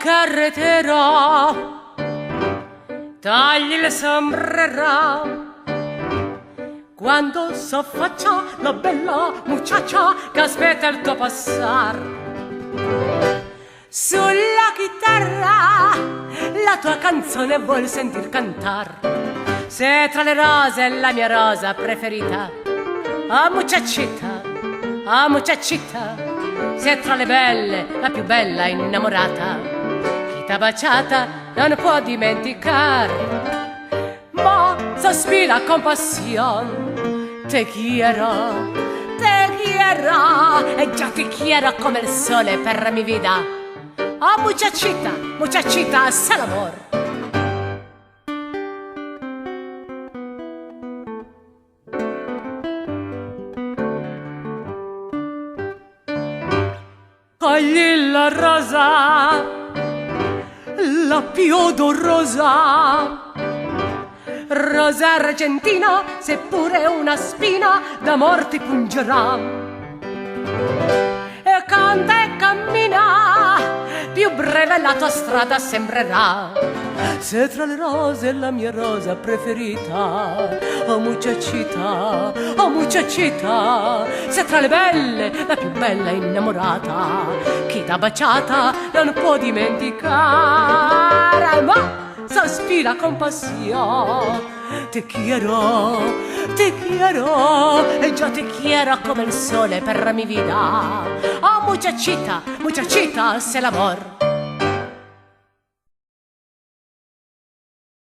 carretera, tagli il sombrero quando s'affaccia la bella muchacha che aspetta il tuo passar. Sulla chitarra la tua canzone vuol sentir cantar. Se tra le rose è la mia rosa preferita, ah muchachita, ah muchachita, se tra le belle la più bella innamorata, chi t'ha baciata non può dimenticar, ma sospira con passione, te quiero, e già ti quiero come il sole per mi vida. Ah muchachita, muchachita, c'est l'amor. Togli la rosa, la più odorosa, rosa argentina, seppure una spina d'amor ti pungerà. E canta e cammina, più breve la tua strada sembrerà. Se tra le rose la mia rosa preferita, oh muchachita, oh muchachita, se tra le belle la più bella innamorata, chi t'ha baciata non può dimenticare, ma sospira con passione, te quiero, e già te quiero come il sole per mi vida. Oh muchachita, muchachita, c'est l'amor.